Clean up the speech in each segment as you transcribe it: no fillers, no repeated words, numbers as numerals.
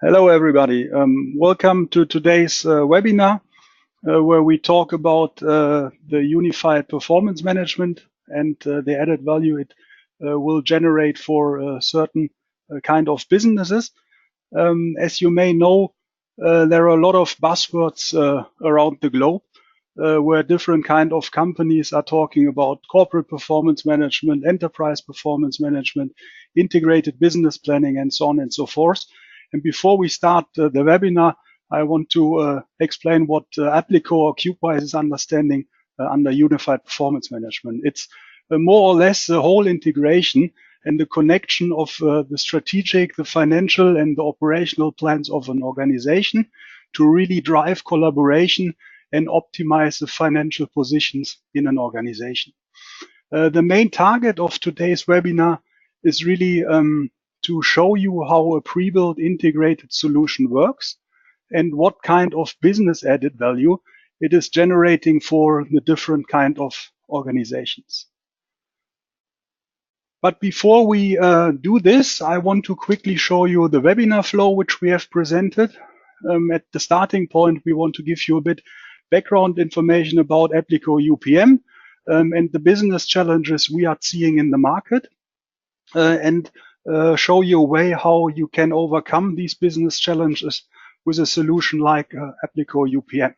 Hello, everybody. Welcome to today's webinar, where we talk about the unified performance management and the added value it will generate for certain kind of businesses. As you may know, there are a lot of buzzwords around the globe where different kind of companies are talking about corporate performance management, enterprise performance management, integrated business planning, and so on and so forth. And before we start the webinar, I want to explain what Apliqo or Cubewise is understanding under unified performance management. It's more or less the whole integration and the connection of the strategic, the financial, and the operational plans of an organization to really drive collaboration and optimize the financial positions in an organization. The main target of today's webinar is really to show you how a pre-built integrated solution works and what kind of business added value it is generating for the different kind of organizations. But before we do this, I want to quickly show you the webinar flow which we have presented. At the starting point, we want to give you a bit background information about Apliqo UPM and the business challenges we are seeing in the market, and show you a way how you can overcome these business challenges with a solution like Apliqo UPM.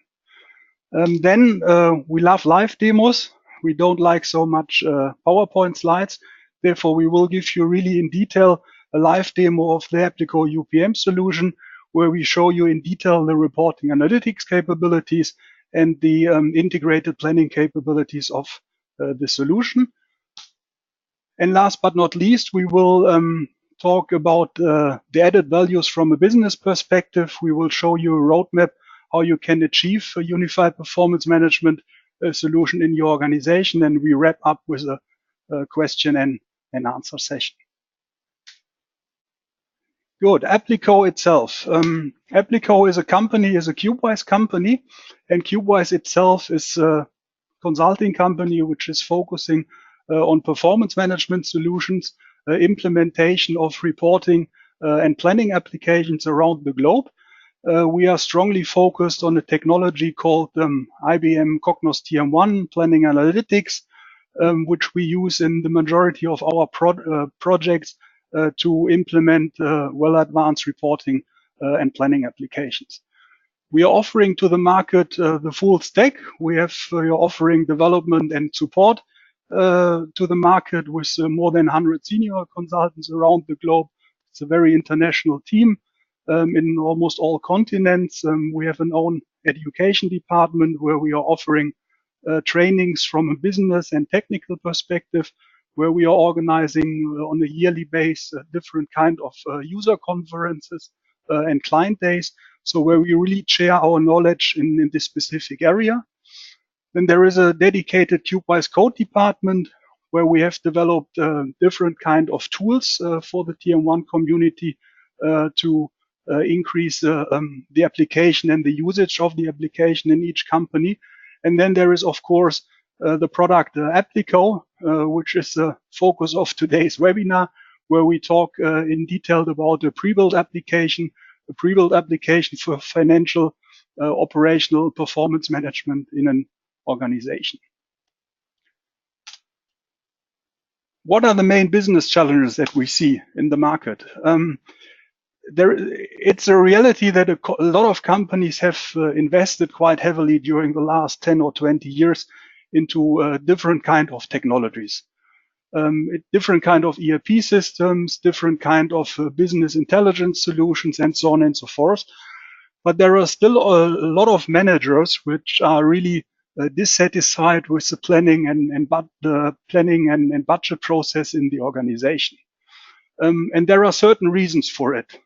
Then we love live demos. We don't like so much PowerPoint slides. Therefore, we will give you really in detail a live demo of the Apliqo UPM solution, where we show you in detail the reporting analytics capabilities and the integrated planning capabilities of the solution. And last but not least, we will talk about the added values from a business perspective. We will show you a roadmap how you can achieve a unified performance management solution in your organization. And we wrap up with a question and answer session. Good. Apliqo itself. Apliqo is a company, is a Cubewise company, and Cubewise itself is a consulting company which is focusing on performance management solutions, implementation of reporting and planning applications around the globe. We are strongly focused on a technology called IBM Cognos TM1 Planning Analytics, which we use in the majority of our projects to implement well-advanced reporting and planning applications. We are offering to the market the full stack. We are offering development and support to the market with more than 100 senior consultants around the globe. It's a very international team in almost all continents. We have an own education department where we are offering trainings from a business and technical perspective, where we are organizing on a yearly basis different kind of user conferences and client days. So where we really share our knowledge in this specific area. Then there is a dedicated Cubewise code department where we have developed different kind of tools for the TM1 community to increase the application and the usage of the application in each company. And then there is, of course, the product Apliqo, which is the focus of today's webinar, where we talk in detail about a pre-built application for financial operational performance management in an organization. What are the main business challenges that we see in the market? It's a reality that a lot of companies have invested quite heavily during the last 10 or 20 years into different kind of technologies, different kind of ERP systems, different kind of business intelligence solutions, and so on and so forth. But there are still a lot of managers which are really dissatisfied with the planning and budget process in the organization. And there are certain reasons for it.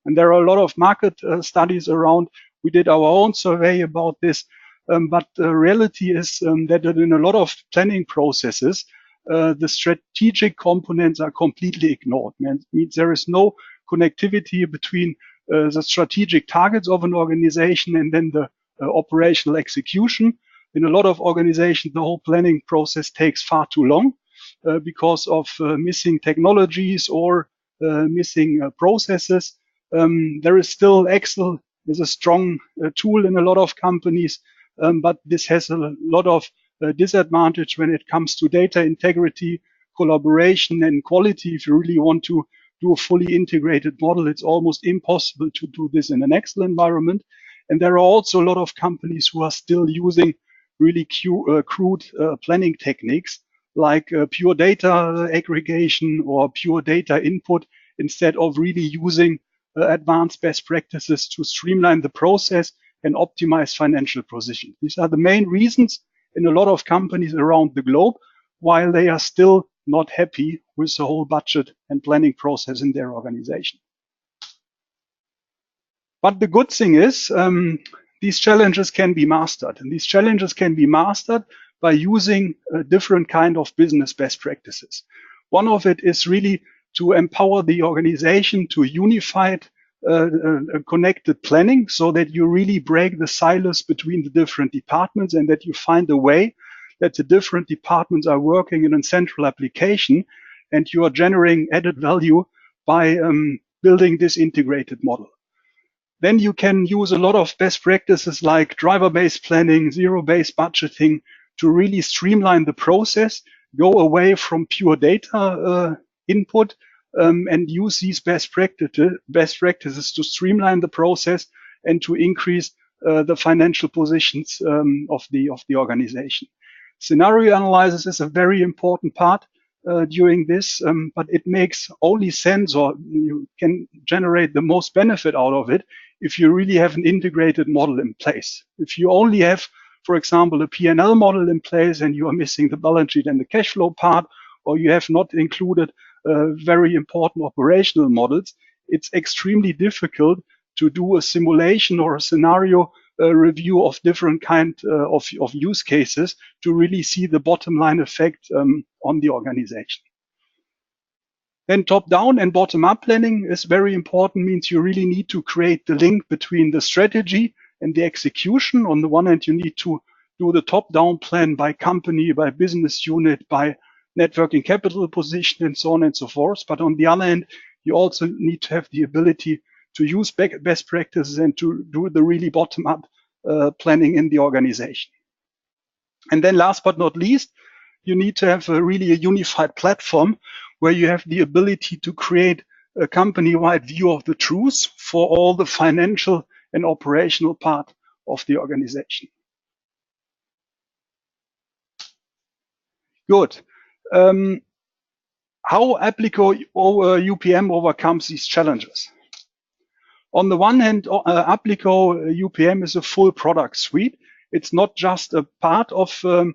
And there are a lot of market studies around. We did our own survey about this. But the reality is that in a lot of planning processes, the strategic components are completely ignored. It means there is no connectivity between the strategic targets of an organization and then the operational execution. In a lot of organizations, the whole planning process takes far too long because of missing technologies or missing processes. There is still Excel is a strong tool in a lot of companies, but this has a lot of disadvantage when it comes to data integrity, collaboration, and quality. If you really want to do a fully integrated model, it's almost impossible to do this in an Excel environment. And there are also a lot of companies who are still using really crude planning techniques like pure data aggregation or pure data input instead of really using advanced best practices to streamline the process and optimize financial position. These are the main reasons in a lot of companies around the globe why they are still not happy with the whole budget and planning process in their organization. But the good thing is these challenges can be mastered, and these challenges can be mastered by using a different kind of business best practices. One of it is really to empower the organization to unified connected planning so that you really break the silos between the different departments and that you find a way that the different departments are working in a central application and you are generating added value by building this integrated model. Then you can use a lot of best practices like driver-based planning, zero-based budgeting to really streamline the process, go away from pure data input, and use these best practices to streamline the process and to increase the financial positions of the organization. Scenario analysis is a very important part during this, but it makes only sense, or you can generate the most benefit out of it if you really have an integrated model in place. If you only have, for example, a P&L model in place and you are missing the balance sheet and the cash flow part, or you have not included very important operational models, it's extremely difficult to do a simulation or a scenario review of different kind of use cases to really see the bottom line effect on the organization. Then top-down and bottom-up planning is very important, means you really need to create the link between the strategy and the execution. On the one hand, you need to do the top-down plan by company, by business unit, by net working capital position, and so on and so forth. But on the other hand, you also need to have the ability to use best practices and to do the really bottom-up planning in the organization. And then last but not least, you need to have a really unified platform where you have the ability to create a company-wide view of the truth for all the financial and operational part of the organization. Good. How Apliqo UPM overcomes these challenges? On the one hand, Apliqo UPM is a full product suite. It's not just a part of the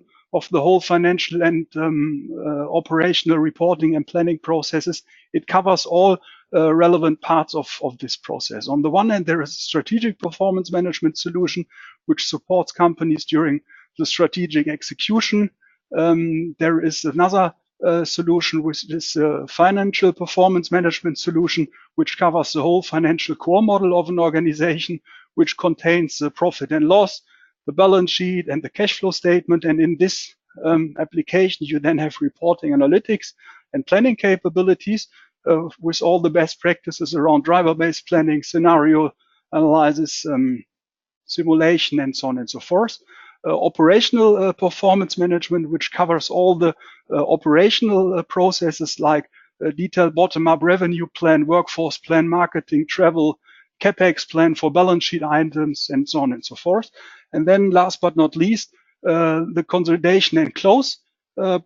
whole financial and operational reporting and planning processes. It covers all relevant parts of this process. On the one hand, there is a strategic performance management solution which supports companies during the strategic execution. There is another solution, which is a financial performance management solution, which covers the whole financial core model of an organization, which contains the profit and loss, the balance sheet, and the cash flow statement. And in this application, you then have reporting, analytics, and planning capabilities with all the best practices around driver-based planning, scenario analysis, simulation, and so on and so forth. Operational performance management, which covers all the operational processes like detailed bottom-up revenue plan, workforce plan, marketing, travel, Capex plan for balance sheet items, and so on and so forth. And then last but not least, the consolidation and close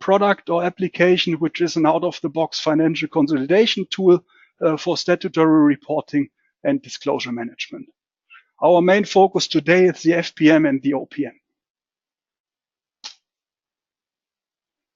product or application, which is an out-of-the-box financial consolidation tool for statutory reporting and disclosure management. Our main focus today is the FPM and the OPM.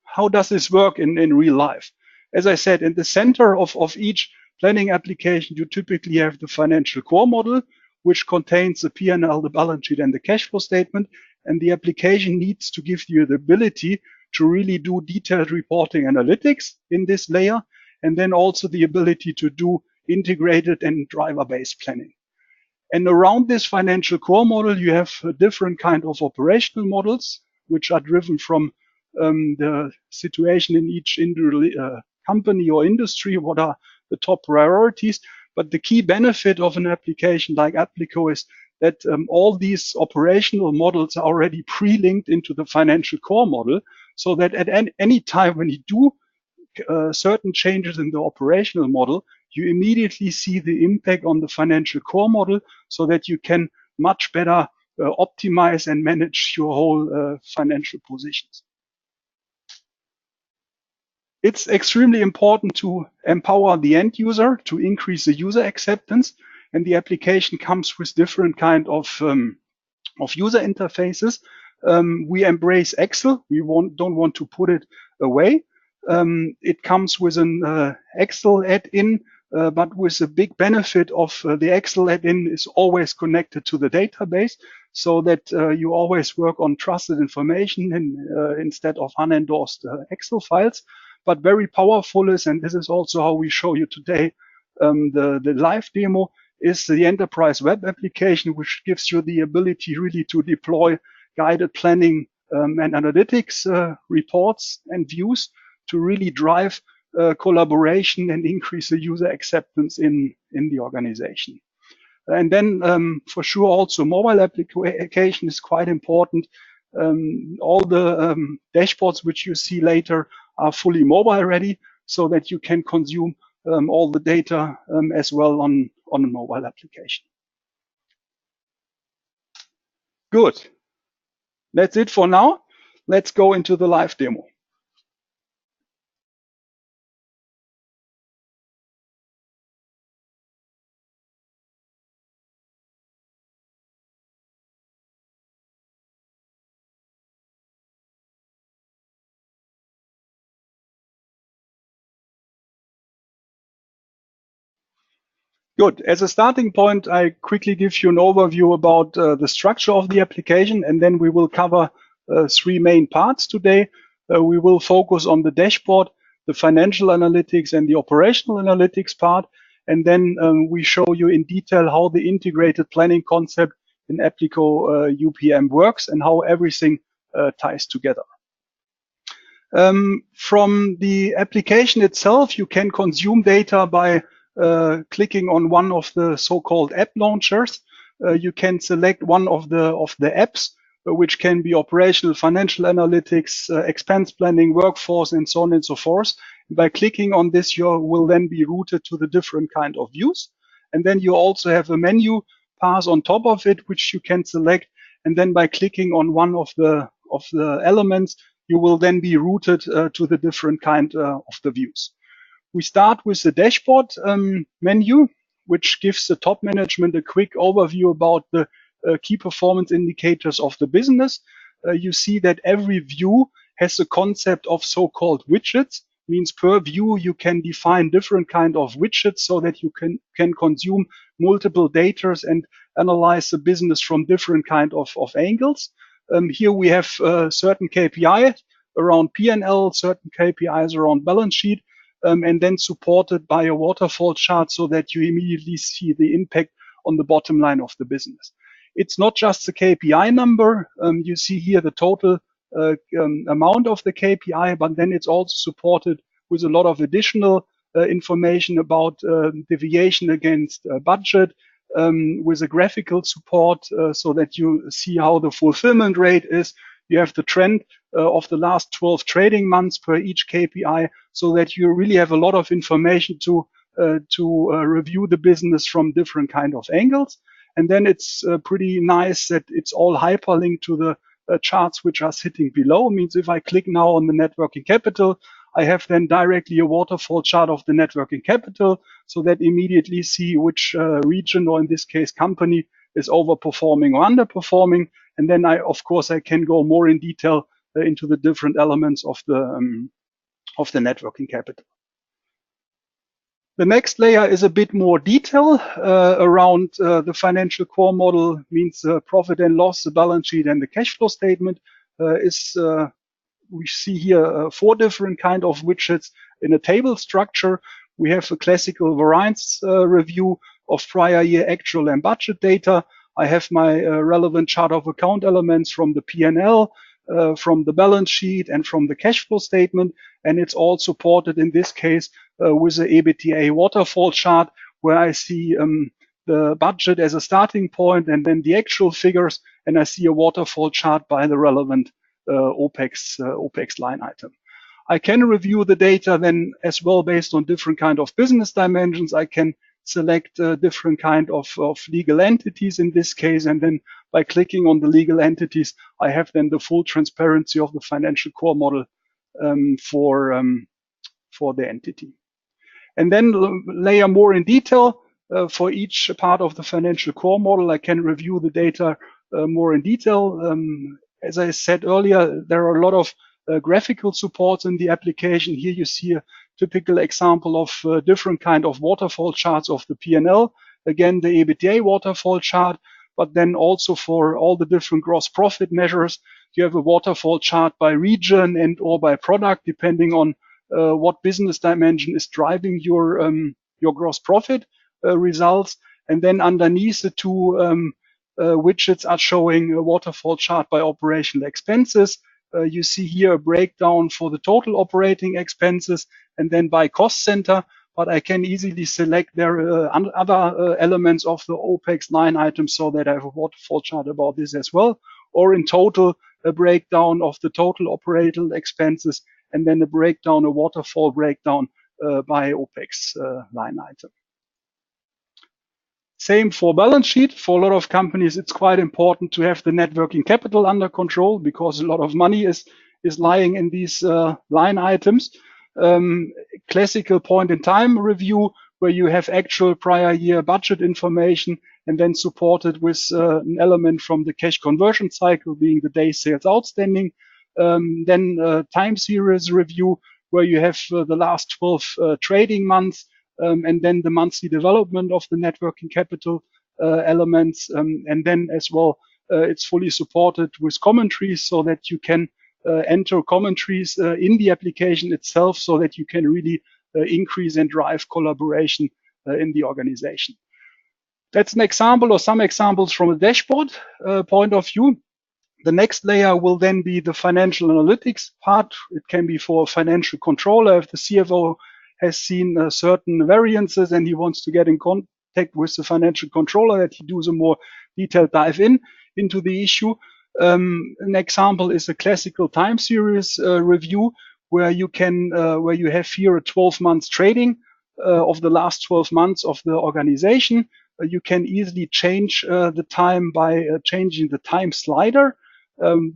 How does this work in real life? As I said, in the center of each planning application, you typically have the financial core model, which contains the P&L, the balance sheet, and the cash flow statement. And the application needs to give you the ability to really do detailed reporting analytics in this layer, and then also the ability to do integrated and driver-based planning. And around this financial core model, you have a different kind of operational models, which are driven from the situation in each individual company or industry. What are the top priorities? But the key benefit of an application like Apliqo is that all these operational models are already pre-linked into the financial core model, so that at any time when you do certain changes in the operational model, you immediately see the impact on the financial core model, so that you can much better optimize and manage your whole financial positions. It's extremely important to empower the end user to increase the user acceptance, and the application comes with different kind of user interfaces. We embrace Excel. We don't want to put it away. It comes with an Excel add-in, but with a big benefit of the Excel add-in is always connected to the database, so that you always work on trusted information instead of unendorsed Excel files. But very powerful is, and this is also how we show you today, the live demo, is the enterprise web application, which gives you the ability really to deploy guided planning and analytics reports and views to really drive collaboration and increase the user acceptance in the organization. And then for sure also mobile application is quite important. All the dashboards which you see later are fully mobile ready, so that you can consume all the data as well on a mobile application. Good. That's it for now. Let's go into the live demo. Good. As a starting point, I quickly give you an overview about the structure of the application, and then we will cover three main parts today. We will focus on the dashboard, the financial analytics, and the operational analytics part. And then we show you in detail how the integrated planning concept in Apliqo UPM works and how everything ties together. From the application itself, you can consume data by clicking on one of the so-called app launchers. You can select one of the apps, which can be operational, financial analytics, expense planning, workforce, and so on and so forth. By clicking on this, you will then be routed to the different kind of views. And then you also have a menu pass on top of it, which you can select. And then by clicking on one of the elements, you will then be routed to the different kind of the views. We start with the dashboard menu, which gives the top management a quick overview about the key performance indicators of the business. You see that every view has a concept of so-called widgets. Means per view you can define different kind of widgets, so that you can consume multiple data and analyze the business from different kind of angles. Here we have certain KPIs around P&L, certain KPIs around balance sheet, and then supported by a waterfall chart, so that you immediately see the impact on the bottom line of the business. It's not just the KPI number. You see here the total amount of the KPI, but then it's also supported with a lot of additional information about deviation against budget, with a graphical support, so that you see how the fulfillment rate is. You have the trend of the last 12 trading months per each KPI, so that you really have a lot of information to review the business from different kind of angles. And then it's pretty nice that it's all hyperlinked to the charts which are sitting below. Means if I click now on the net working capital, I have then directly a waterfall chart of the net working capital, so that immediately see which region, or in this case company, is overperforming or underperforming. And then of course I can go more in detail into the different elements of the net working capital. The next layer is a bit more detail around the financial core model. Means profit and loss, the balance sheet, and the cash flow statement. We see here 4 different kind of widgets in a table structure. We have a classical variance review of prior year actual and budget data. I have my relevant chart of account elements from the P&L, from the balance sheet, and from the cash flow statement. And it's all supported in this case with the EBITDA waterfall chart, where I see the budget as a starting point and then the actual figures, and I see a waterfall chart by the relevant OPEX line item. I can review the data then as well based on different kind of business dimensions. I can select different kind of legal entities in this case, and then by clicking on the legal entities, I have then the full transparency of the financial core model for the entity. And then layer more in detail for each part of the financial core model. I can review the data more in detail. As I said earlier, there are a lot of graphical supports in the application. Here you see a typical example of different kind of waterfall charts of the P&L. Again, the EBITDA waterfall chart, but then also for all the different gross profit measures, you have a waterfall chart by region and or by product, depending on what business dimension is driving your gross profit results. And then underneath the two widgets are showing a waterfall chart by operational expenses. You see here a breakdown for the total operating expenses and then by cost center, but I can easily select there other elements of the OPEX line items so that I have a waterfall chart about this as well, or in total, a breakdown of the total operating expenses and then a waterfall breakdown by OPEX line item. Same for balance sheet. For a lot of companies, it's quite important to have the net working capital under control because a lot of money is lying in these line items. Classical point in time review where you have actual prior year budget information and then supported with an element from the cash conversion cycle being the day sales outstanding. Then time series review where you have the last 12 trading months. And then the monthly development of the net working capital elements. And then as well, it's fully supported with commentaries so that you can enter commentaries in the application itself so that you can really increase and drive collaboration in the organization. That's an example or some examples from a dashboard point of view. The next layer will then be the financial analytics part. It can be for a financial controller if the CFO has seen certain variances and he wants to get in contact with the financial controller that he does a more detailed dive into the issue. An example is a classical time series review where you can where you have here a 12 months trading of the last 12 months of the organization. You can easily change the time by changing the time slider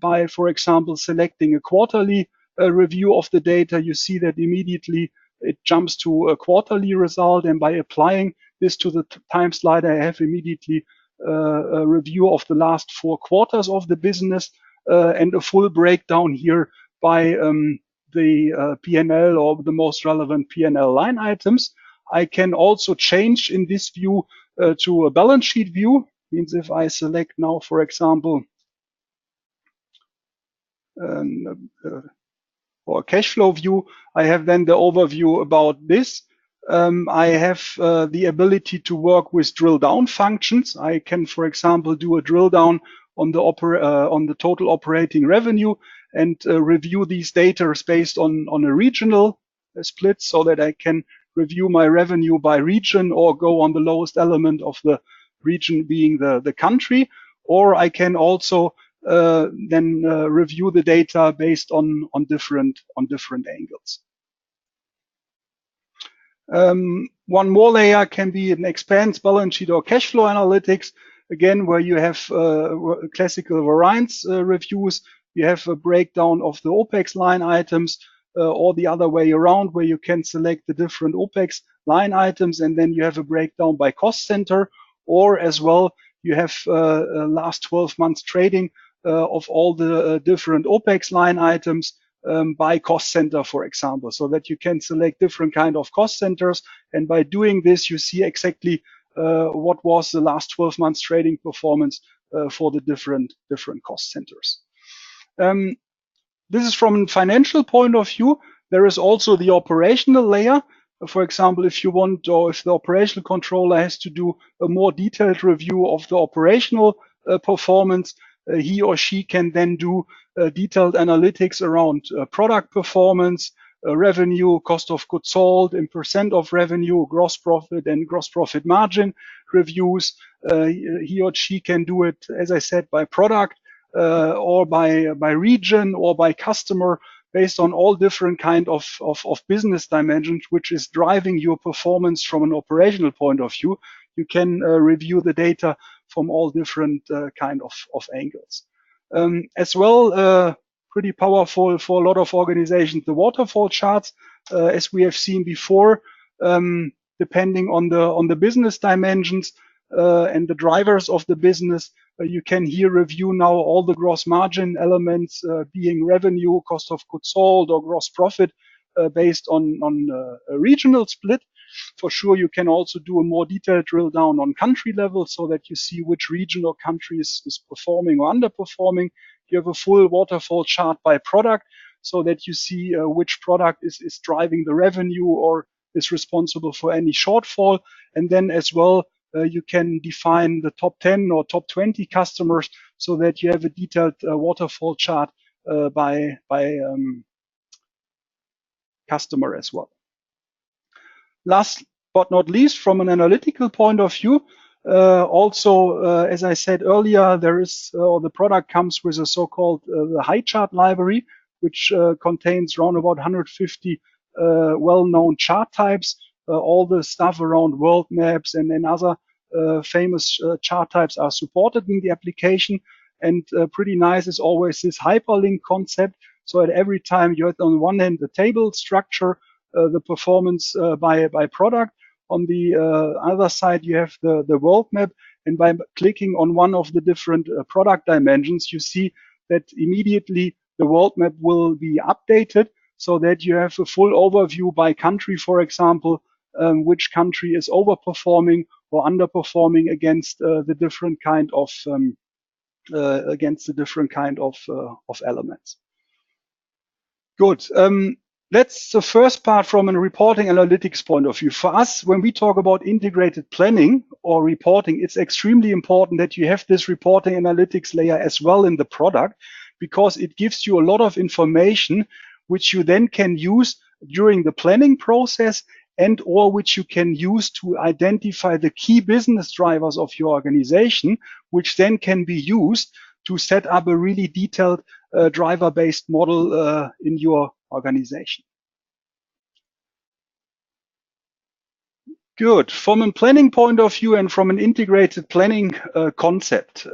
by, for example, selecting a quarterly review of the data. You see that immediately it jumps to a quarterly result, and by applying this to the time slider, I have immediately a review of the last 4 quarters of the business and a full breakdown here by the P&L or the most relevant P&L line items. I can also change in this view to a balance sheet view. Means if I select now, for example, or cash flow view, I have then the overview about this. I have the ability to work with drill down functions. I can, for example, do a drill down on the total operating revenue and review these data based on a regional split so that I can review my revenue by region or go on the lowest element of the region being the country. Or I can also then review the data based on different angles. One more layer can be an expense, balance sheet, or cash flow analytics. Again, where you have classical variance reviews, you have a breakdown of the OPEX line items, or the other way around, where you can select the different OPEX line items, and then you have a breakdown by cost center, or as well, you have last 12 months trading of all the different OPEX line items by cost center, for example, so that you can select different kind of cost centers. And by doing this, you see exactly what was the last 12 months trading performance for the different cost centers. This is from a financial point of view. There is also the operational layer. For example, if you want, or if the operational controller has to do a more detailed review of the operational performance, he or she can then do detailed analytics around product performance, revenue, cost of goods sold in percent of revenue, gross profit and gross profit margin reviews. He or she can do it, as I said, by product or by region or by customer, based on all different kind of business dimensions, which is driving your performance from an operational point of view. You can review the data from all different kind of angles. As well, pretty powerful for a lot of organizations, the waterfall charts, as we have seen before, depending on the business dimensions and the drivers of the business. You can here review now all the gross margin elements, being revenue, cost of goods sold, or gross profit, based on a regional split. For sure, you can also do a more detailed drill down on country level so that you see which region or country is performing or underperforming. You have a full waterfall chart by product so that you see which product is driving the revenue or is responsible for any shortfall. And then as well, you can define the top 10 or top 20 customers so that you have a detailed waterfall chart by customer as well. Last but not least, from an analytical point of view, also, as I said earlier, there is, or the product comes with a so-called the high chart library, which contains around about 150 well-known chart types. All the stuff around world maps and other famous chart types are supported in the application. And pretty nice is always this hyperlink concept. So at every time you have on one hand the table structure, the performance by product. On the other side, you have the world map. And by clicking on one of the different product dimensions, you see that immediately the world map will be updated so that you have a full overview by country, for example, which country is overperforming or underperforming against the different kind of elements. Good. That's the first part from a reporting analytics point of view. For us, when we talk about integrated planning or reporting, it's extremely important that you have this reporting analytics layer as well in the product, because it gives you a lot of information which you then can use during the planning process and or which you can use to identify the key business drivers of your organization, which then can be used to set up a really detailed driver-based model in your organization. Good. From a planning point of view and from an integrated planning concept,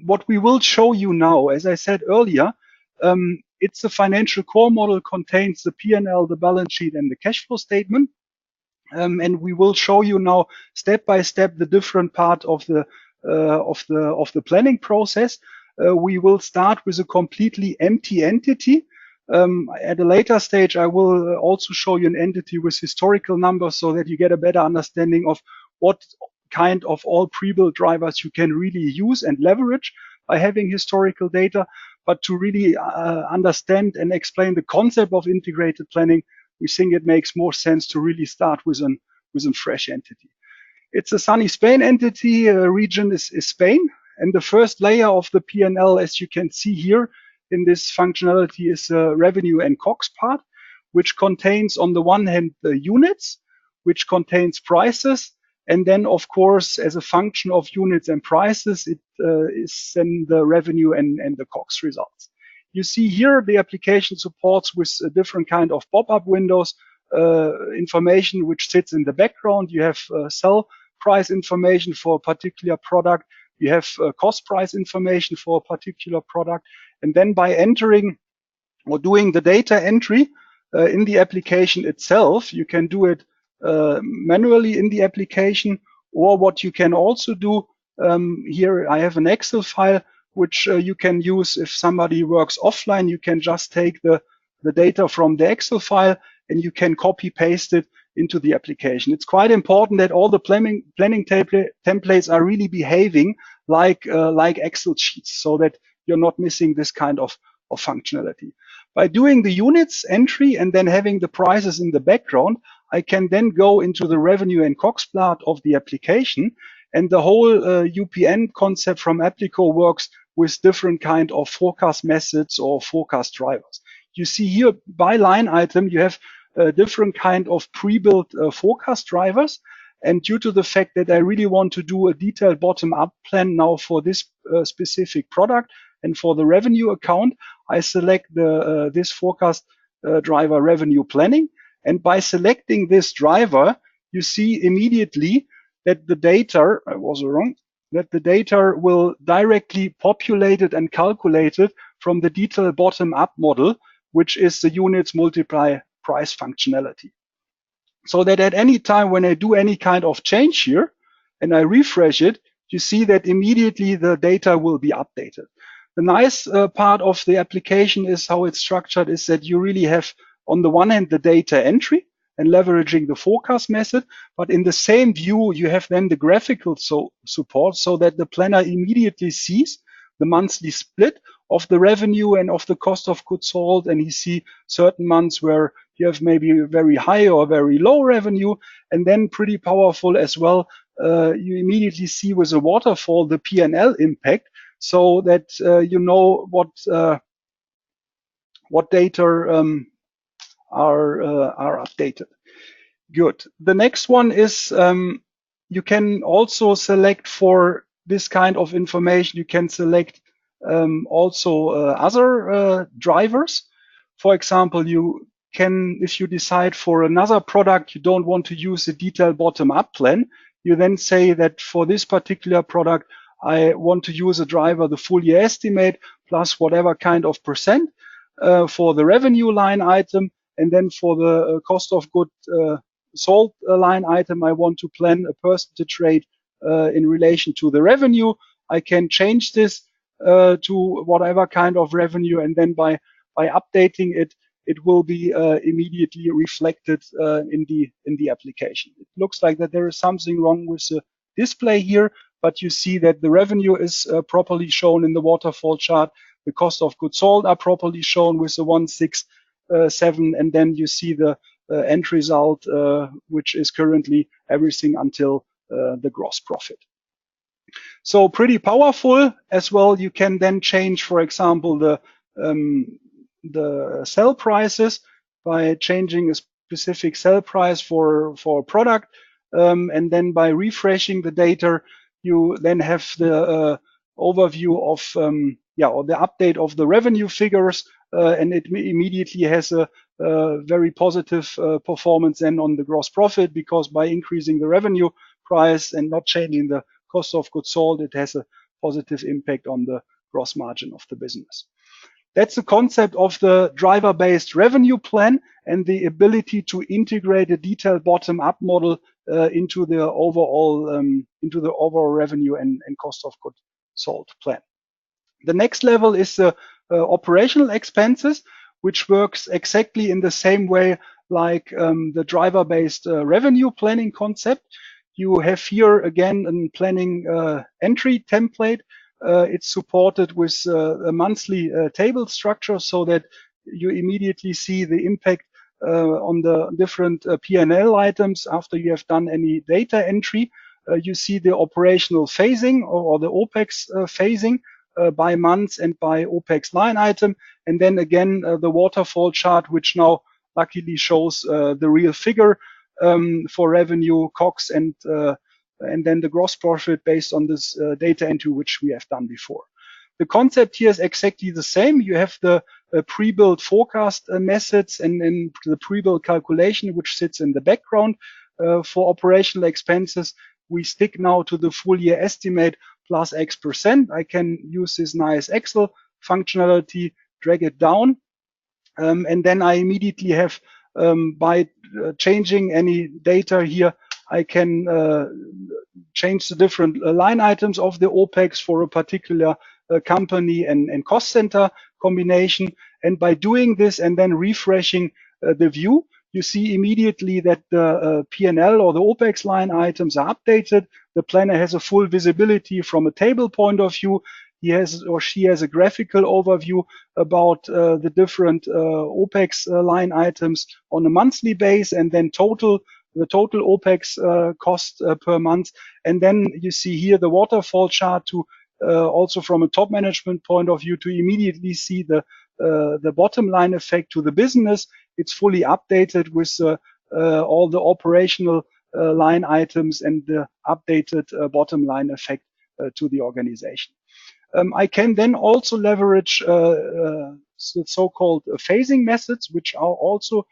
what we will show you now, as I said earlier, it's a financial core model, contains the P&L, the balance sheet, and the cash flow statement. And we will show you now step by step the different part of the planning process. We will start with a completely empty entity. At a later stage, I will also show you an entity with historical numbers so that you get a better understanding of what kind of all pre-built drivers you can really use and leverage by having historical data. But to really understand and explain the concept of integrated planning, we think it makes more sense to really start with a fresh entity. It's a sunny Spain entity. Region is Spain. And the first layer of the P&L, as you can see here in this functionality, is revenue and COGS part, which contains on the one hand the units, which contains prices. And then, of course, as a function of units and prices, it is then the revenue and the COGS results. You see here the application supports with a different kind of pop-up windows, information which sits in the background. You have sell price information for a particular product. You have cost price information for a particular product. And then by entering or doing the data entry in the application itself, you can do it manually in the application, or what you can also do, here I have an Excel file which you can use if somebody works offline. You can just take the data from the Excel file and you can copy paste it into the application. It's quite important that all the planning templates are really behaving like Excel sheets, so that you're not missing this kind of functionality. By doing the units entry and then having the prices in the background, I can then go into the revenue and COGS part of the application, and the whole UPM concept from Apliqo works with different kind of forecast methods or forecast drivers. you see here by line item, you have different kind of pre-built forecast drivers. And due to the fact that I really want to do a detailed bottom-up plan now for this specific product and for the revenue account, I select this forecast driver revenue planning. And by selecting this driver, you see immediately that the data, I was wrong, that the data will directly populated and calculated from the detailed bottom-up model, which is the units multiply price functionality. So that at any time when I do any kind of change here and I refresh it, you see that immediately the data will be updated. The nice part of the application is how it's structured is that you really have on the one hand the data entry and leveraging the forecast method, but in the same view you have then the graphical support so that the planner immediately sees the monthly split of the revenue and of the cost of goods sold, and he see certain months where you have maybe very high or very low revenue, and then pretty powerful as well. You immediately see with a waterfall the P&L impact, so that you know what data are updated. Good. The next one is you can also select for this kind of information. You can select also other drivers. For example, you can, if you decide for another product, you don't want to use a detailed bottom-up plan, you then say that for this particular product, I want to use a driver, the full year estimate, plus whatever kind of percent for the revenue line item. And then for the cost of goods sold line item, I want to plan a percentage rate in relation to the revenue. I can change this to whatever kind of revenue, and then by updating it, it will be immediately reflected in the application. It looks like that there is something wrong with the display here, but you see that the revenue is properly shown in the waterfall chart. The cost of goods sold are properly shown with the 167, and then you see the end result, which is currently everything until the gross profit. So pretty powerful as well. You can then change, for example, the sell prices by changing a specific sell price for a product, and then by refreshing the data, you then have the overview of or the update of the revenue figures, and it immediately has a very positive performance then on the gross profit, because by increasing the revenue price and not changing the cost of goods sold, it has a positive impact on the gross margin of the business. That's the concept of the driver-based revenue plan and the ability to integrate a detailed bottom-up model into the overall revenue and cost of goods sold plan. The next level is the operational expenses, which works exactly in the same way like the driver-based revenue planning concept. You have here again a planning entry template. It's supported with a monthly table structure, so that you immediately see the impact on the different P&L items after you have done any data entry. You see the operational phasing or the OPEX phasing by months and by OPEX line item. And then again, the waterfall chart, which now luckily shows the real figure for revenue, COGS, and then the gross profit based on this data entry, which we have done before. The concept here is exactly the same. You have the pre-built forecast methods and the pre-built calculation, which sits in the background. For operational expenses, we stick now to the full year estimate plus X%. I can use this nice Excel functionality, drag it down, and then I immediately have, by changing any data here, I can change the different line items of the OPEX for a particular company and cost center combination. And by doing this and then refreshing the view, you see immediately that the P&L or the OPEX line items are updated. The planner has a full visibility from a table point of view. He has or she has a graphical overview about the different OPEX line items on a monthly base, and then the total OPEX cost per month. And then you see here the waterfall chart to also from a top management point of view to immediately see the the bottom line effect to the business. It's fully updated with all the operational line items and the updated bottom line effect to the organization. I can then also leverage so-called phasing methods, which are also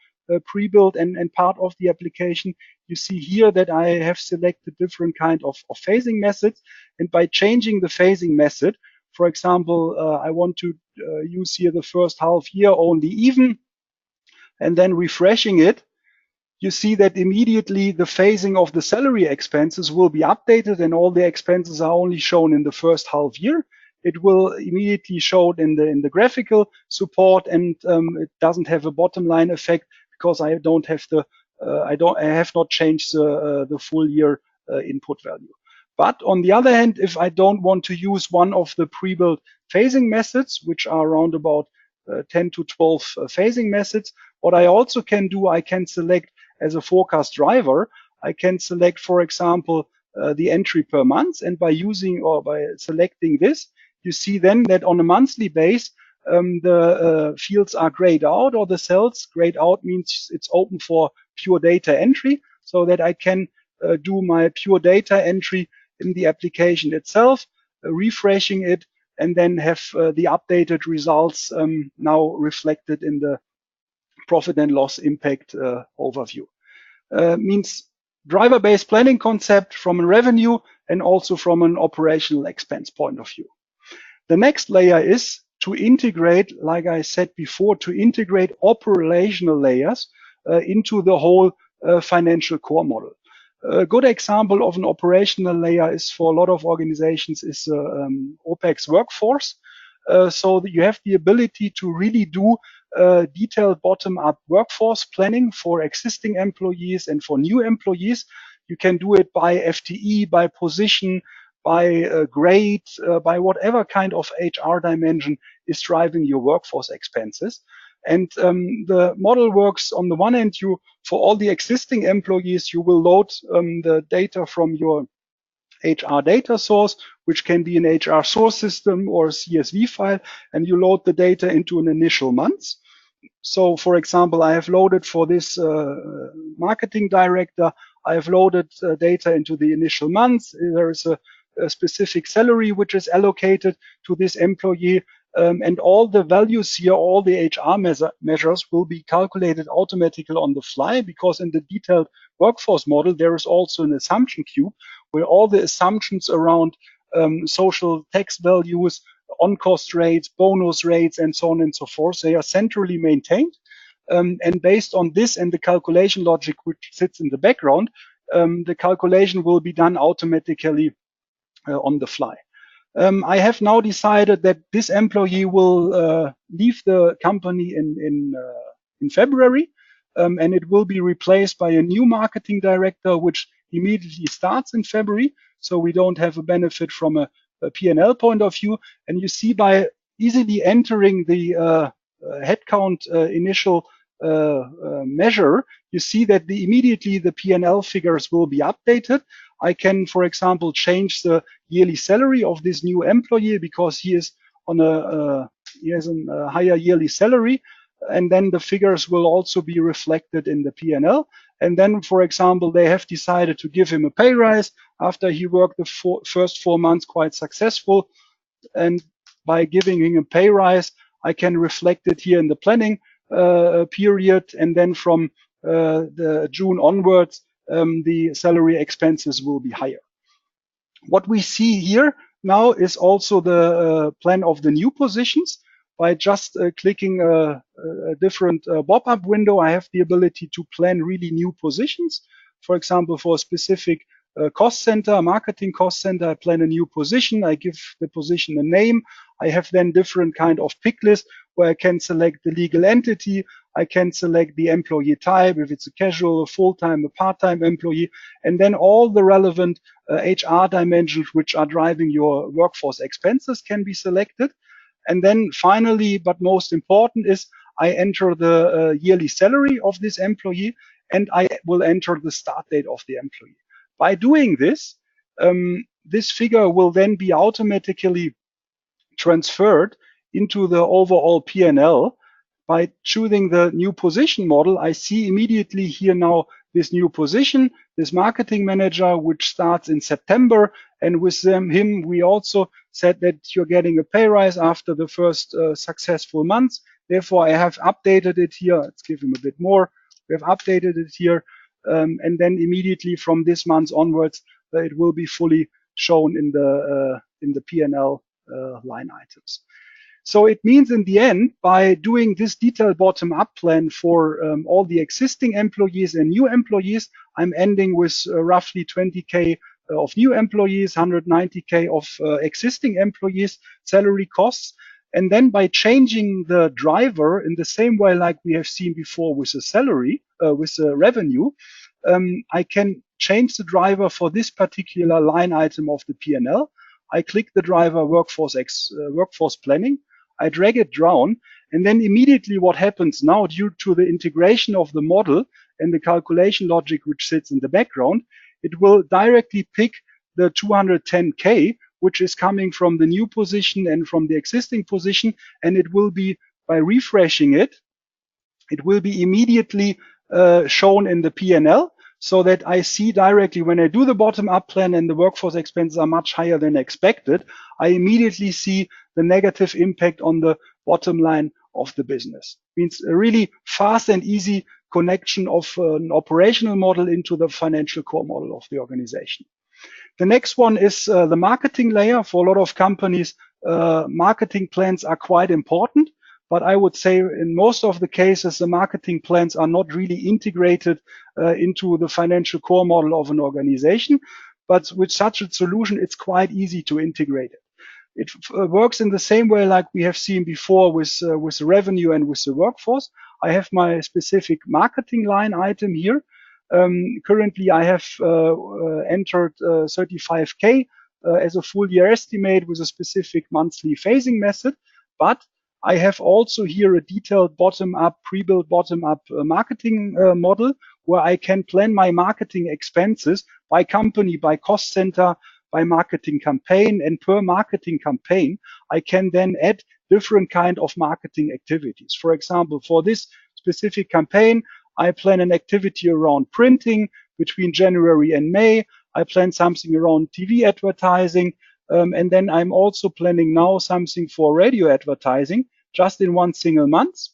pre-built and part of the application. You see here that I have selected different kind of phasing methods, and by changing the phasing method, for example, I want to use here the first half year only even, and then refreshing it, you see that immediately the phasing of the salary expenses will be updated and all the expenses are only shown in the first half year. It will immediately show in the graphical support, and it doesn't have a bottom line effect because I don't have I have not changed the full year input value. But on the other hand, if I don't want to use one of the pre-built phasing methods, which are around about 10 to 12 phasing methods, what I also can do, I can select as a forecast driver, I can select, for example, the entry per month, and by using or by selecting this, you see then that on a monthly base, the fields are grayed out, or the cells grayed out means it's open for pure data entry, so that I can do my pure data entry in the application itself, refreshing it, and then have the updated results now reflected in the profit and loss impact overview. Means driver-based planning concept from a revenue and also from an operational expense point of view. The next layer is to integrate, like I said before, to integrate operational layers into the whole financial core model. A good example of an operational layer is for a lot of organizations is OPEX workforce. So that you have the ability to really do detailed bottom-up workforce planning for existing employees and for new employees. You can do it by FTE, by position, by grade, by whatever kind of HR dimension is driving your workforce expenses. And the model works on the one hand, for all the existing employees, you will load the data from your HR data source, which can be an HR source system or a CSV file, and you load the data into an initial month. So, for example, I have loaded for this marketing director, I have loaded data into the initial month. There is a specific salary which is allocated to this employee, and all the values here, all the HR measures will be calculated automatically on the fly, because in the detailed workforce model, there is also an assumption cube where all the assumptions around social tax values, on-cost rates, bonus rates, and so on and so forth, they are centrally maintained. And based on this and the calculation logic which sits in the background, the calculation will be done automatically on the fly. I have now decided that this employee will leave the company in February, and it will be replaced by a new marketing director, which immediately starts in February. So we don't have a benefit from a P&L point of view. And you see, by easily entering the headcount initial measure, you see that immediately the P&L figures will be updated. I can, for example, change the yearly salary of this new employee because he is on he has a higher yearly salary, and then the figures will also be reflected in the P&L. And then, for example, they have decided to give him a pay rise after he worked the first 4 months quite successful. And by giving him a pay rise, I can reflect it here in the planning period. And then from the June onwards, the salary expenses will be higher. What we see here now is also the plan of the new positions. By just clicking a different pop-up window, I have the ability to plan really new positions. For example, for a specific cost center, marketing cost center, I plan a new position. I give the position a name. I have then different kind of pick list where I can select the legal entity. I can select the employee type, if it's a casual, a full-time, a part-time employee, and then all the relevant HR dimensions which are driving your workforce expenses can be selected. And then finally, but most important, is I enter the yearly salary of this employee, and I will enter the start date of the employee. By doing this, this figure will then be automatically transferred into the overall P&L. By choosing the new position model, I see immediately here now this new position, this marketing manager, which starts in September. And with him, we also said that you're getting a pay rise after the first successful months. Therefore, I have updated it here. Let's give him a bit more. We have updated it here. And then immediately from this month onwards, it will be fully shown in the P&L line items. So it means in the end, by doing this detailed bottom-up plan for all the existing employees and new employees, I'm ending with roughly 20K of new employees, 190K of existing employees, salary costs. And then by changing the driver in the same way like we have seen before with the salary, with the revenue, I can change the driver for this particular line item of the P&L. I click the driver workforce planning. I drag it down, and then immediately what happens now, due to the integration of the model and the calculation logic which sits in the background, it will directly pick the 210K, which is coming from the new position and from the existing position, and it will be, by refreshing it, it will be immediately shown in the P&L, so that I see directly when I do the bottom-up plan and the workforce expenses are much higher than expected, I immediately see the negative impact on the bottom line of the business. Means a really fast and easy connection of an operational model into the financial core model of the organization. The next one is the marketing layer. For a lot of companies, marketing plans are quite important. But I would say in most of the cases, the marketing plans are not really integrated into the financial core model of an organization. But with such a solution, it's quite easy to integrate it. It works in the same way like we have seen before with the revenue and with the workforce. I have my specific marketing line item here. Currently, I have entered 35K as a full year estimate with a specific monthly phasing method. But I have also here a detailed bottom-up, pre-built bottom-up marketing model where I can plan my marketing expenses by company, by cost center, by marketing campaign, and per marketing campaign, I can then add different kind of marketing activities. For example, for this specific campaign, I plan an activity around printing between January and May. I plan something around TV advertising. And then I'm also planning now something for radio advertising just in one single month.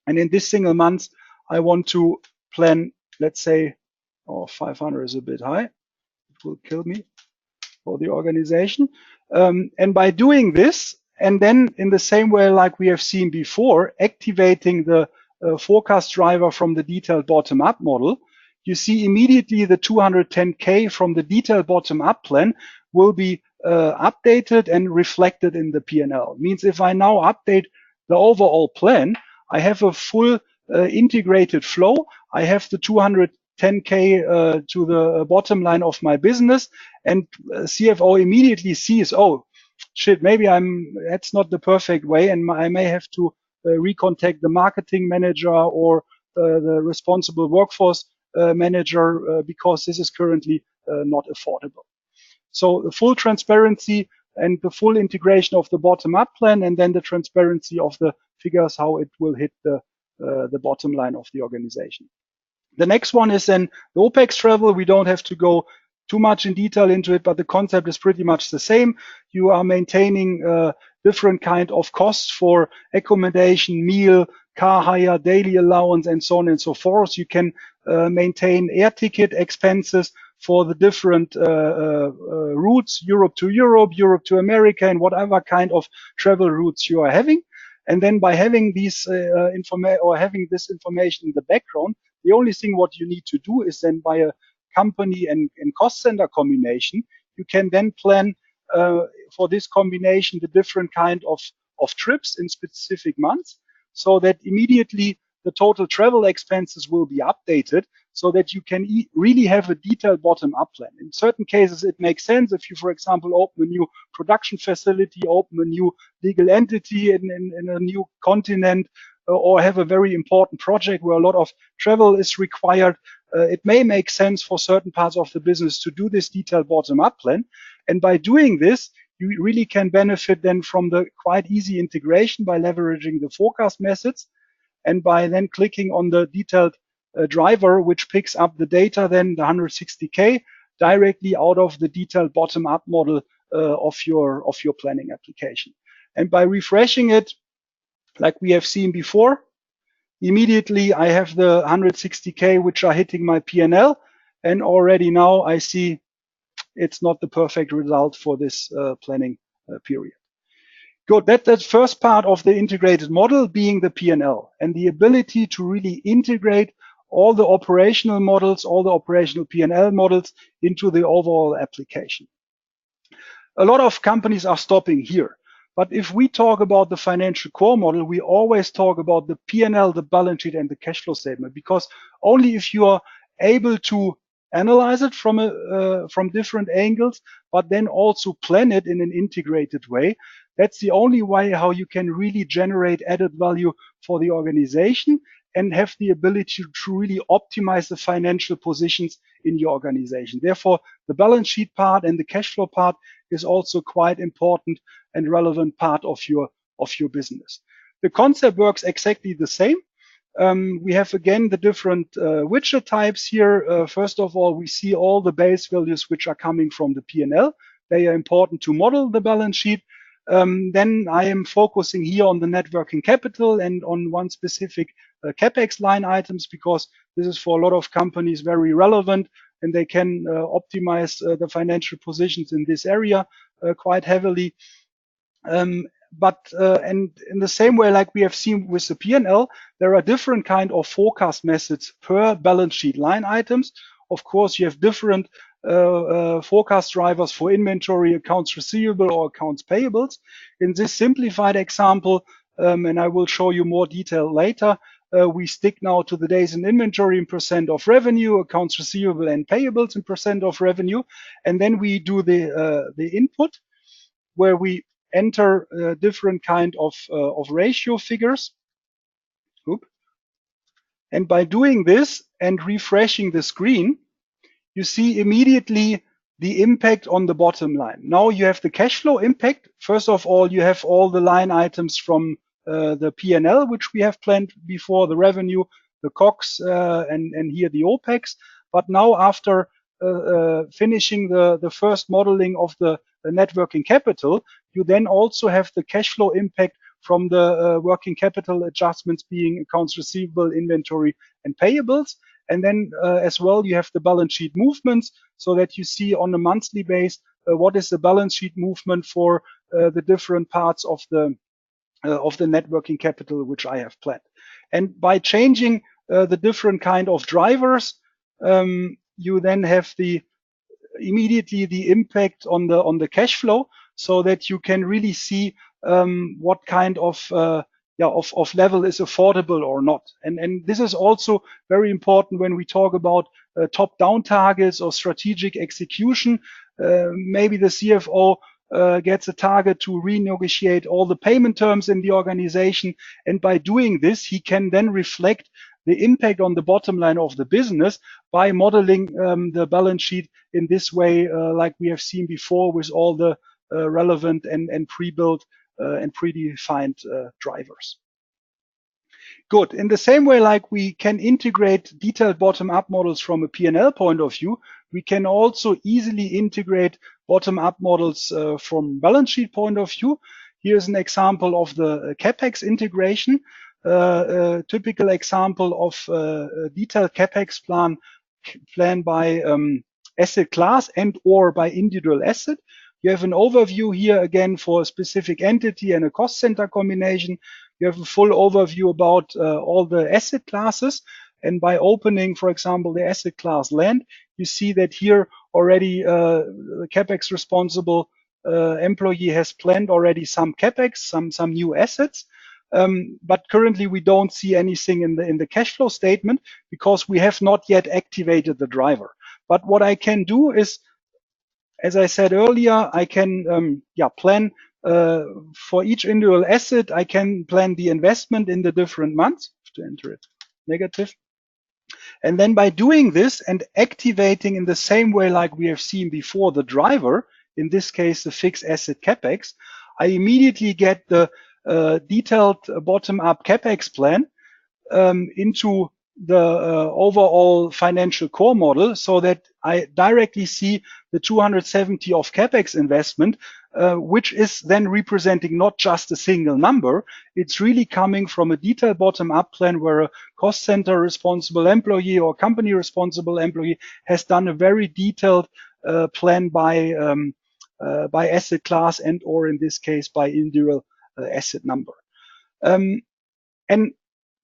And in this single month, I want to plan, let's say, 500 is a bit high. It will kill me for the organization. And by doing this, and then in the same way like we have seen before, activating the forecast driver from the detailed bottom-up model, you see immediately the 210K from the detailed bottom-up plan will be updated and reflected in the P&L. Means if I now update the overall plan, I have a full integrated flow. I have the 210K to the bottom line of my business, and CFO immediately sees, oh, shit, maybe that's not the perfect way, and I may have to recontact the marketing manager or the responsible workforce manager because this is currently not affordable. So the full transparency and the full integration of the bottom-up plan, and then the transparency of the figures, how it will hit the bottom line of the organization. The next one is then the OPEX travel. We don't have to go too much in detail into it, but the concept is pretty much the same. You are maintaining different kind of costs for accommodation, meal, car hire, daily allowance, and so on and so forth. You can maintain air ticket expenses for the different routes, Europe to America, and whatever kind of travel routes you are having. And then by having these having this information in the background, the only thing what you need to do is then by a company and cost center combination, you can then plan for this combination the different kind of trips in specific months, so that immediately the total travel expenses will be updated, so that you can really have a detailed bottom-up plan. In certain cases, it makes sense if you, for example, open a new production facility, open a new legal entity in a new continent, or have a very important project where a lot of travel is required. It may make sense for certain parts of the business to do this detailed bottom-up plan. And by doing this, you really can benefit then from the quite easy integration by leveraging the forecast methods, and by then clicking on the detailed driver, which picks up the data, then the 160K, directly out of the detailed bottom-up model of your planning application. And by refreshing it, like we have seen before, immediately I have the 160K which are hitting my P&L, and already now I see it's not the perfect result for this planning period. Good. That's the first part of the integrated model, being the P&L, and the ability to really integrate all the operational models, all the operational P&L models into the overall application. A lot of companies are stopping here. But if we talk about the financial core model, we always talk about the P&L, the balance sheet, and the cash flow statement, because only if you are able to analyze it from different angles, but then also plan it in an integrated way, that's the only way how you can really generate added value for the organization and have the ability to really optimize the financial positions in your organization. Therefore, the balance sheet part and the cash flow part is also quite important and relevant part of your business. The concept works exactly the same. We have again the different widget types here. First of all, we see all the base values which are coming from the P&L. They are important to model the balance sheet. Then I am focusing here on the net working capital and on one specific Capex line items, because this is for a lot of companies very relevant, and they can optimize the financial positions in this area quite heavily. And in the same way, like we have seen with the P&L, there are different kind of forecast methods per balance sheet line items. Of course, you have different forecast drivers for inventory, accounts receivable, or accounts payables. In this simplified example, and I will show you more detail later, we stick now to the days in inventory in % of revenue, accounts receivable and payables in % of revenue, and then we do the input, where we enter different kind of ratio figures. And by doing this and refreshing the screen, you see immediately the impact on the bottom line. Now you have the cash flow impact. First of all, you have all the line items from the P&L, which we have planned before, the revenue, the COGS, and here the OPEX. But now after finishing the first modeling of the net working capital, you then also have the cash flow impact from the working capital adjustments, being accounts receivable, inventory, and payables. And then as well, you have the balance sheet movements, so that you see on a monthly base what is the balance sheet movement for the different parts of the net working capital which I have planned. And by changing the different kind of drivers, you then have immediately the impact on the cash flow, so that you can really see what kind of level is affordable or not. And this is also very important when we talk about top-down targets or strategic execution. Maybe the CFO gets a target to renegotiate all the payment terms in the organization, and by doing this, he can then reflect the impact on the bottom line of the business by modeling the balance sheet in this way, like we have seen before, with all the relevant and pre-built and predefined drivers. Good. In the same way, like we can integrate detailed bottom-up models from a P&L point of view, we can also easily integrate bottom-up models from balance sheet point of view. Here's an example of the Capex integration. A typical example of a detailed Capex plan by asset class and or by individual asset. You have an overview here again for a specific entity and a cost center combination. You have a full overview about all the asset classes. And by opening, for example, the asset class land, you see that here already the Capex responsible employee has planned already some Capex, some new assets. But currently we don't see anything in the cash flow statement, because we have not yet activated the driver. But what I can do is, as I said earlier, I can plan for each individual asset. I can plan the investment in the different months to enter it negative. And then by doing this and activating in the same way like we have seen before the driver, in this case, the fixed asset Capex, I immediately get the detailed bottom-up Capex plan into the overall financial core model, so that I directly see the 270 of Capex investment, which is then representing not just a single number. It's really coming from a detailed bottom-up plan where a cost center responsible employee or company responsible employee has done a very detailed plan by asset class and or in this case by individual asset number. And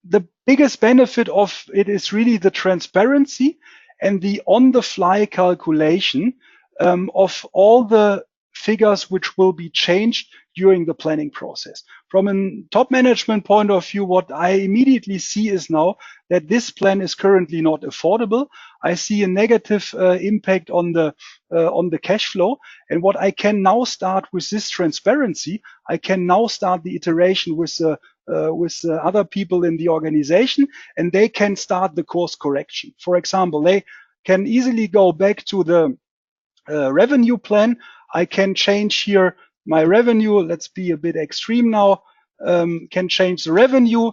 the biggest benefit of it is really the transparency and the on-the-fly calculation of all the figures which will be changed during the planning process. From a top management point of view, what I immediately see is now that this plan is currently not affordable. I see a negative impact on the cash flow. And what I can now start with this transparency, I can now start the iteration with other people in the organization, and they can start the course correction. For example, they can easily go back to the revenue plan. I can change here my revenue. Let's be a bit extreme now. Can change the revenue.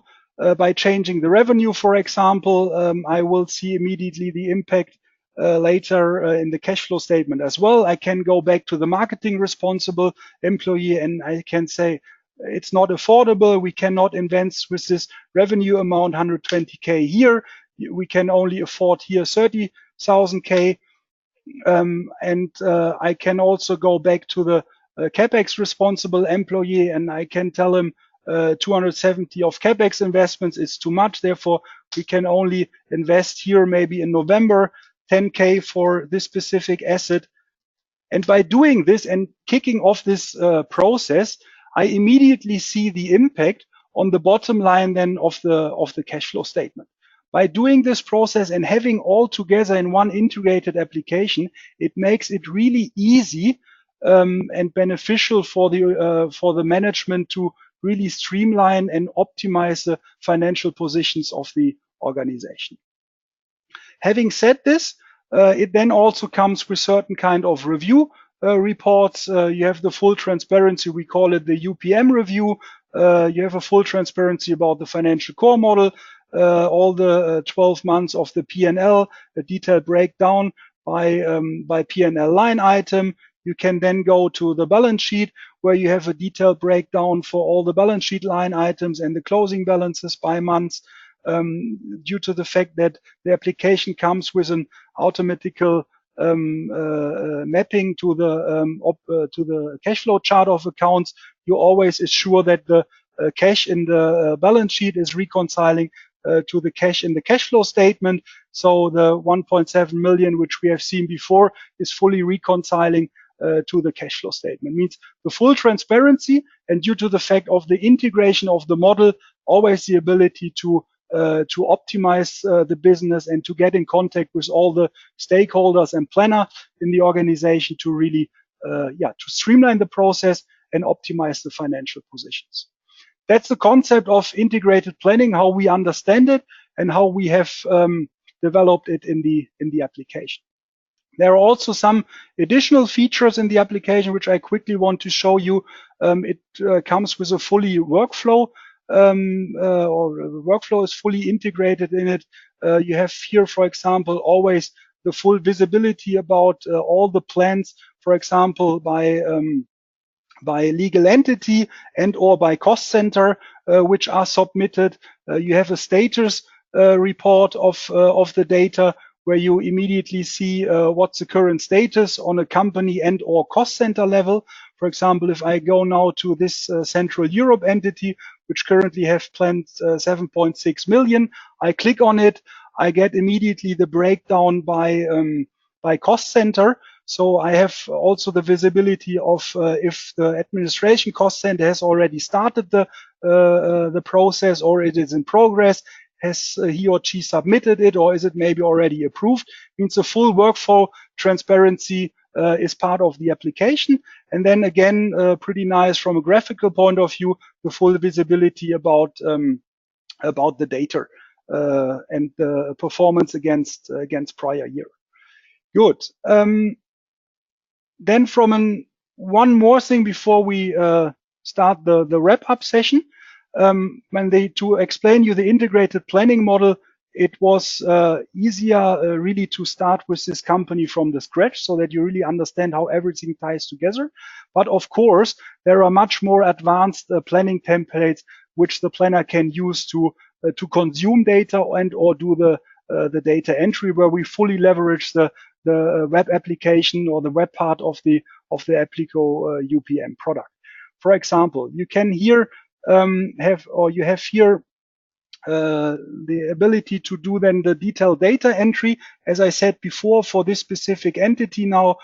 By changing the revenue, for example, I will see immediately the impact later in the cash flow statement as well. I can go back to the marketing responsible employee and I can say, it's not affordable. We cannot invest with this revenue amount 120K here. We can only afford here 30,000K. And I can also go back to the Capex responsible employee and I can tell him 270 of Capex investments is too much. Therefore, we can only invest here maybe in November 10K for this specific asset. And by doing this and kicking off this process, I immediately see the impact on the bottom line then of the cash flow statement. By doing this process and having all together in one integrated application, it makes it really easy and beneficial for the management to really streamline and optimize the financial positions of the organization. Having said this, it then also comes with certain kind of review reports. You have the full transparency, we call it the UPM review. You have a full transparency about the financial core model, all the 12 months of the P&L, a detailed breakdown by P&L line item. You can then go to the balance sheet where you have a detailed breakdown for all the balance sheet line items and the closing balances by months. Due to the fact that the application comes with an automatical mapping to the cash flow chart of accounts, you always assure that the cash in the balance sheet is reconciling to the cash in the cash flow statement. So the 1.7 million, which we have seen before, is fully reconciling to the cash flow statement. Means the full transparency, and due to the fact of the integration of the model, always the ability to optimize the business and to get in contact with all the stakeholders and planner in the organization to really to streamline the process and optimize the financial positions. That's the concept of integrated planning, how we understand it and how we have developed it in the application. There are also some additional features in the application which I quickly want to show you. It comes with a fully workflow, or the workflow is fully integrated in it. You have here, for example, always the full visibility about all the plans, for example, by legal entity and or by cost center, which are submitted. You have a status report of the data where you immediately see what's the current status on a company and or cost center level. For example, if I go now to this Central Europe entity, which currently have planned 7.6 million, I click on it, I get immediately the breakdown by cost center. So I have also the visibility of if the administration cost center has already started the process or it is in progress. Has he or she submitted it, or is it maybe already approved? Means the full workflow transparency is part of the application. And then again, pretty nice from a graphical point of view, the full visibility about the data and the performance against prior year. Good. Then from an one more thing before we start the wrap-up session. To explain you the integrated planning model, it was easier really to start with this company from the scratch so that you really understand how everything ties together. But of course, there are much more advanced planning templates which the planner can use to consume data and or do the data entry, where we fully leverage the web application or the web part of the Apliqo UPM product. For example, you can here you have here the ability to do then the detailed data entry. As I said before, for this specific entity now,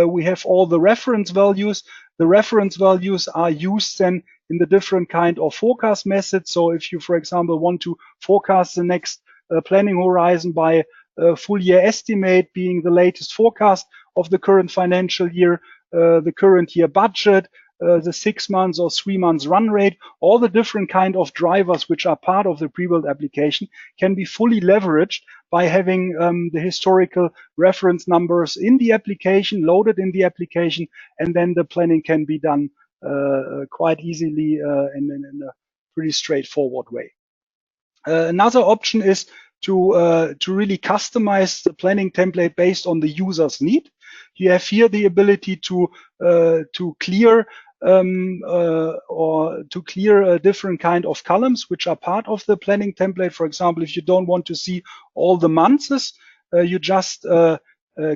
we have all the reference values. The reference values are used then in the different kind of forecast methods. So if you, for example, want to forecast the next planning horizon by a full year estimate being the latest forecast of the current financial year, the current year budget, the 6 months or 3 months run rate, all the different kind of drivers which are part of the pre-built application can be fully leveraged by having the historical reference numbers in the application, loaded in the application, and then the planning can be done quite easily in a pretty straightforward way. Another option is to really customize the planning template based on the user's need. You have here the ability to clear different kind of columns which are part of the planning template. For example, if you don't want to see all the months, you just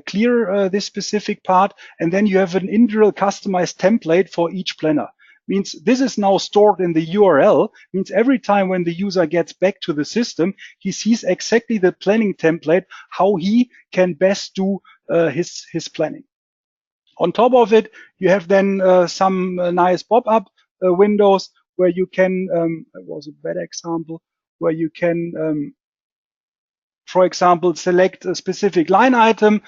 clear this specific part, and then you have an individual customized template for each planner. Means this is now stored in the URL, means every time when the user gets back to the system, he sees exactly the planning template, how he can best do his planning. On top of it, you have then some nice pop-up windows where you can, it was a bad example, where you can, for example, select a specific line item,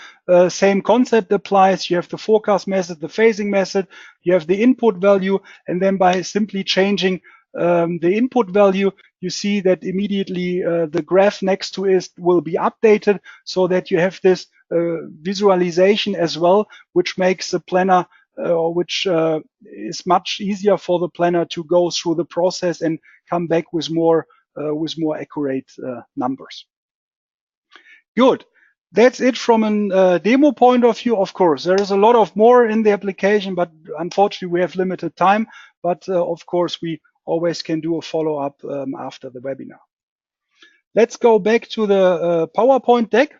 same concept applies. You have the forecast method, the phasing method, you have the input value, and then by simply changing the input value, you see that immediately the graph next to it will be updated so that you have this visualization as well, which makes the planner, which is much easier for the planner to go through the process and come back with more accurate numbers. Good. That's it from a demo point of view. Of course, there is a lot of more in the application, but unfortunately we have limited time. But of course, we always can do a follow-up after the webinar. Let's go back to the PowerPoint deck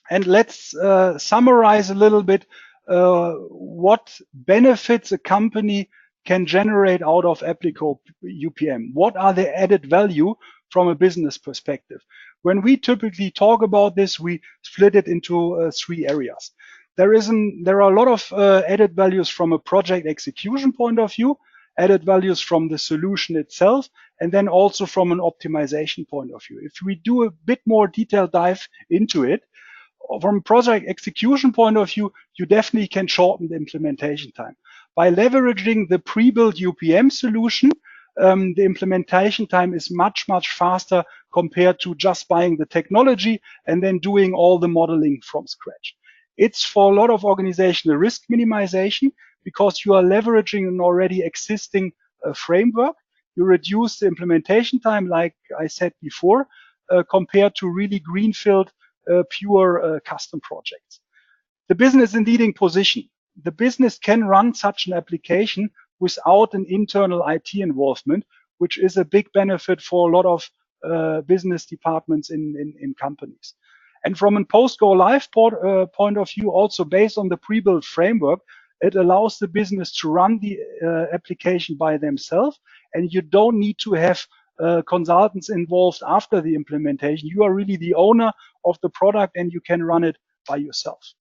and let's summarize a little bit what benefits a company can generate out of Apliqo UPM. What are the added value from a business perspective? When we typically talk about this, we split it into 3 areas. There are a lot of added values from a project execution point of view, added values from the solution itself, and then also from an optimization point of view. If we do a bit more detailed dive into it, from project execution point of view, you definitely can shorten the implementation time. By leveraging the pre-built UPM solution, the implementation time is much, much faster compared to just buying the technology and then doing all the modeling from scratch. It's for a lot of organizations a risk minimization because you are leveraging an already existing framework. You reduce the implementation time, like I said before, compared to really greenfield, pure custom projects. The business in leading position. The business can run such an application without an internal IT involvement, which is a big benefit for a lot of business departments in companies. And from a post-go live point of view, also based on the pre-built framework, it allows the business to run the application by themselves, and you don't need to have consultants involved after the implementation. You are really the owner of the product and you can run it by yourself.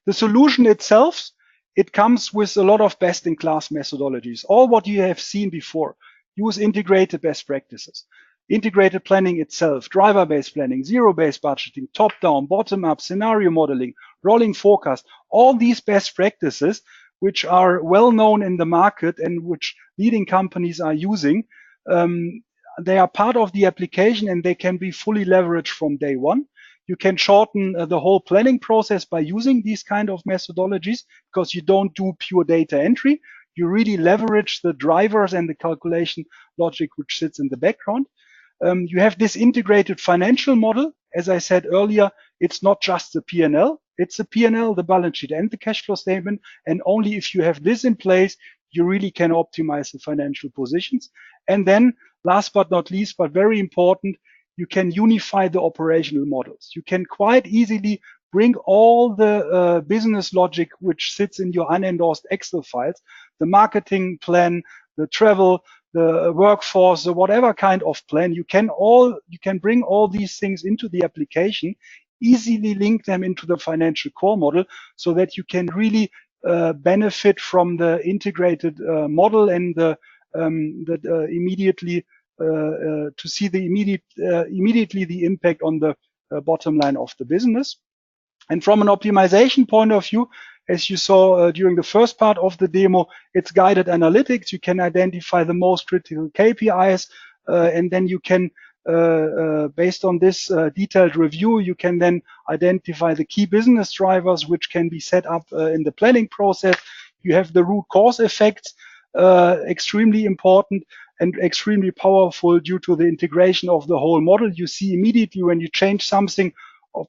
The solution itself, it comes with a lot of best-in-class methodologies. All what you have seen before. Use integrated best practices. Integrated planning itself, driver-based planning, zero-based budgeting, top-down, bottom-up, scenario modeling, rolling forecast, all these best practices, which are well known in the market and which leading companies are using, they are part of the application and they can be fully leveraged from day one. You can shorten the whole planning process by using these kind of methodologies, because you don't do pure data entry. You really leverage the drivers and the calculation logic which sits in the background. You have this integrated financial model. As I said earlier, it's not just the P&L. It's the P&L, the balance sheet, and the cash flow statement. And only if you have this in place, you really can optimize the financial positions. And then, last but not least, but very important, you can unify the operational models. You can quite easily bring all the business logic which sits in your unendorsed Excel files, the marketing plan, the travel, the workforce, whatever kind of plan. You can bring all these things into the application, easily link them into the financial core model, so that you can really benefit from the integrated model and immediately to see the immediately the impact on the bottom line of the business. And from an optimization point of view, as you saw during the first part of the demo, it's guided analytics. You can identify the most critical KPIs, and then you can, based on this detailed review, you can then identify the key business drivers which can be set up in the planning process. You have the root cause effects, extremely important and extremely powerful due to the integration of the whole model. You see immediately when you change something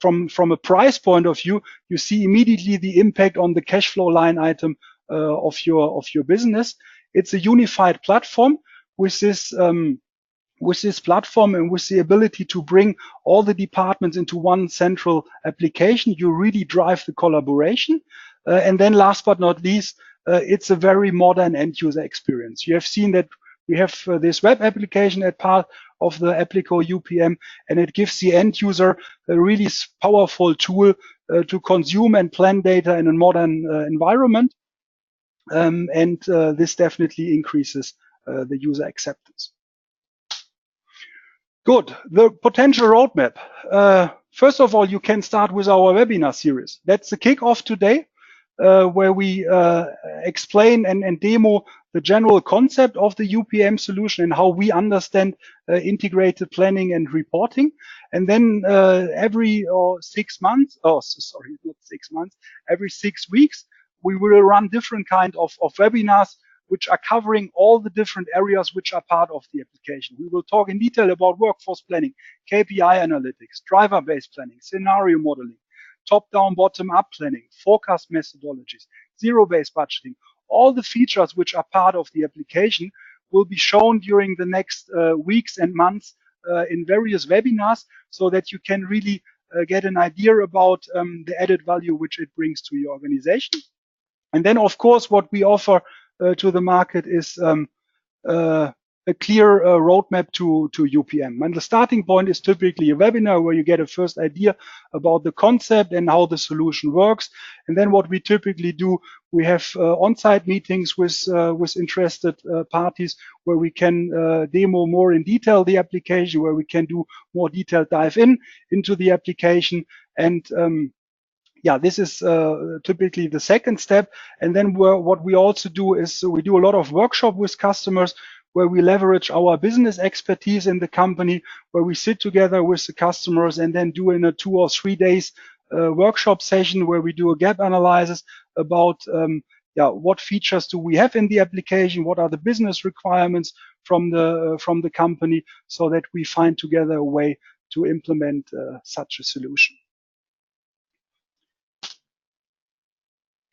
from a price point of view, you see immediately the impact on the cash flow line item of your business. It's a unified platform. With this platform and with the ability to bring all the departments into one central application, you really drive the collaboration. And then last but not least, it's a very modern end user experience. You have seen that we have this web application as part of the Apliqo UPM, and it gives the end user a really powerful tool to consume and plan data in a modern environment. And this definitely increases the user acceptance. Good. The potential roadmap. First of all, you can start with our webinar series. That's the kickoff today, where we explain and demo the general concept of the UPM solution and how we understand integrated planning and reporting. And then every 6 months, every 6 weeks, we will run different kind of webinars which are covering all the different areas which are part of the application. We will talk in detail about workforce planning, KPI analytics, driver-based planning, scenario modeling, top-down, bottom-up planning, forecast methodologies, zero-based budgeting. All the features which are part of the application will be shown during the next weeks and months in various webinars, so that you can really get an idea about the added value which it brings to your organization. And then, of course, what we offer to the market is a clear roadmap to UPM. And the starting point is typically a webinar where you get a first idea about the concept and how the solution works. And then what we typically do, we have on-site meetings with interested parties where we can demo more in detail the application, where we can do more detailed dive into the application. And yeah, this is typically the second step. And then what we also do is we do a lot of workshop with customers, where we leverage our business expertise in the company, where we sit together with the customers and then do in a 2 or 3 days workshop session where we do a gap analysis about what features do we have in the application, what are the business requirements from the company, so that we find together a way to implement such a solution.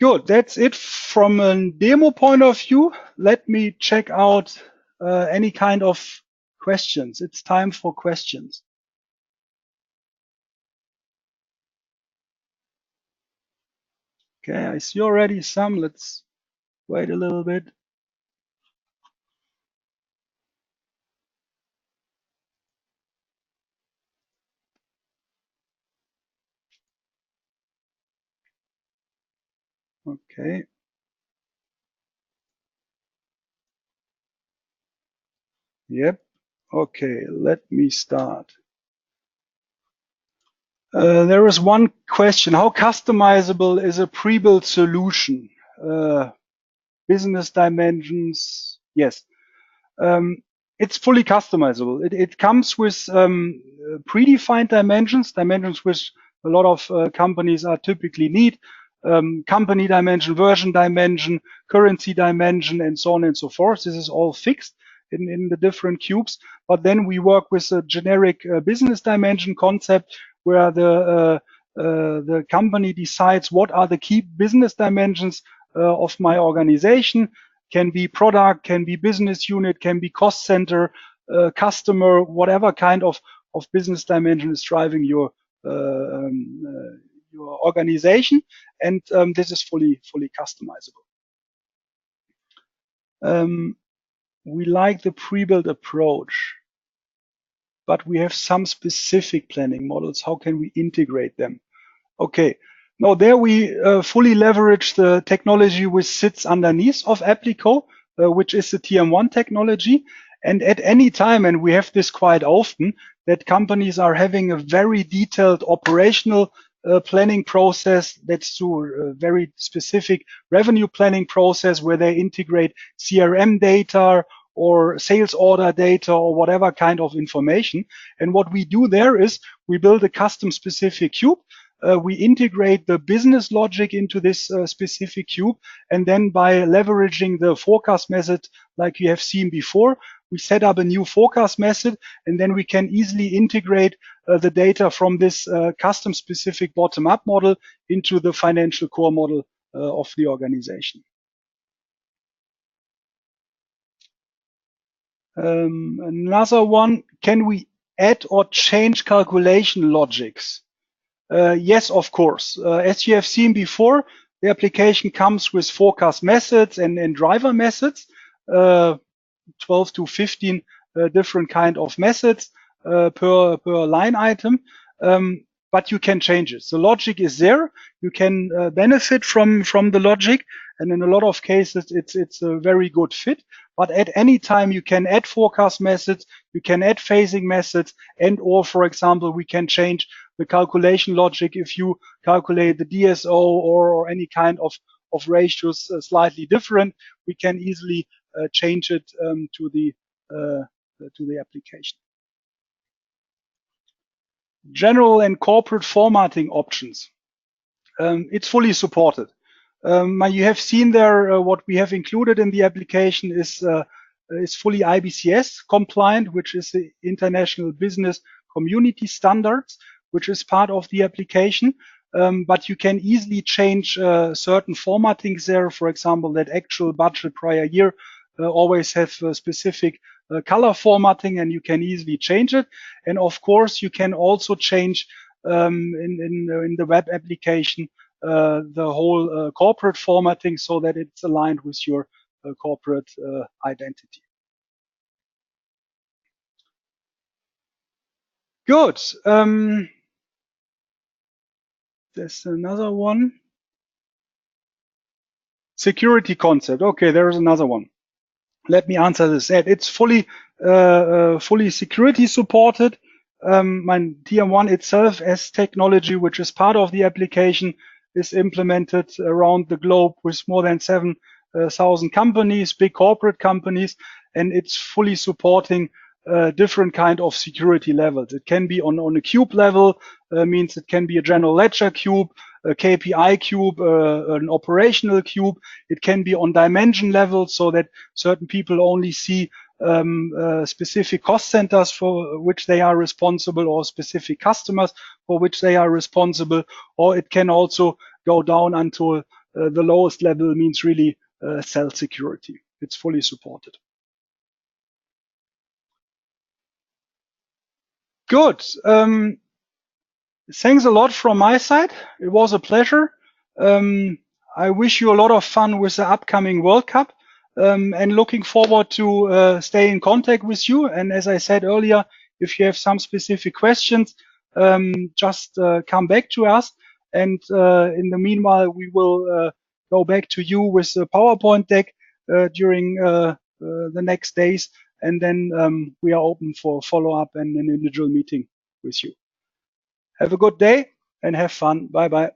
Good, that's it from a demo point of view. Let me check out any kind of questions. It's time for questions. Okay, I see already some. Let's wait a little bit. Okay. Yep. Okay, let me start. There is one question. How customizable is a pre-built solution? Business dimensions. Yes. It's fully customizable. It comes with predefined dimensions which a lot of companies are typically need. Company dimension, version dimension, currency dimension, and so on and so forth. This is all fixed in the different cubes. But then we work with a generic business dimension concept where the company decides what are the key business dimensions of my organization. Can be product, can be business unit, can be cost center, customer, whatever kind of business dimension is driving your organization, and this is fully customizable. We like the pre-built approach, but we have some specific planning models. How can we integrate them? Okay. Now there we fully leverage the technology which sits underneath of Apliqo, which is the TM1 technology. And at any time, and we have this quite often, that companies are having a very detailed operational planning process that's through a very specific revenue planning process where they integrate CRM data or sales order data or whatever kind of information. And what we do there is we build a custom specific cube. We integrate the business logic into this specific cube, and then by leveraging the forecast method like you have seen before, we set up a new forecast method, and then we can easily integrate the data from this custom specific bottom-up model into the financial core model of the organization. Another one, can we add or change calculation logics? Yes, of course. As you have seen before, the application comes with forecast methods and driver methods, 12 to 15 different kind of methods per line item, but you can change it. The logic is there. You can benefit from the logic, and in a lot of cases, it's a very good fit. But at any time, you can add forecast methods, you can add phasing methods, and or, for example, we can change the calculation logic if you calculate the DSO or any kind of ratios slightly different. We can easily change it to the application. General and corporate formatting options. It's fully supported. You have seen there what we have included in the application is fully IBCS compliant, which is the International Business Community Standards, which is part of the application. But you can easily change certain formattings there. For example, that actual budget prior year always have a specific color formatting, and you can easily change it. And of course, you can also change in the web application the whole corporate formatting so that it's aligned with your corporate identity. Good. There's another one. Security concept. Okay, there is another one. Let me answer this. It's fully security supported. My TM1 itself as technology, which is part of the application, is implemented around the globe with more than 7,000 companies, big corporate companies, and it's fully supporting different kind of security levels. It can be on a cube level, means it can be a general ledger cube, a KPI cube, an operational cube. It can be on dimension level so that certain people only see specific cost centers for which they are responsible, or specific customers for which they are responsible, or it can also go down until the lowest level, means really cell security. It's fully supported. Good. Thanks a lot from my side. It was a pleasure. I wish you a lot of fun with the upcoming World Cup, and looking forward to stay in contact with you. And as I said earlier, if you have some specific questions, just come back to us. And in the meanwhile, we will go back to you with the PowerPoint deck during the next days. And then we are open for follow-up and an individual meeting with you. Have a good day and have fun. Bye-bye.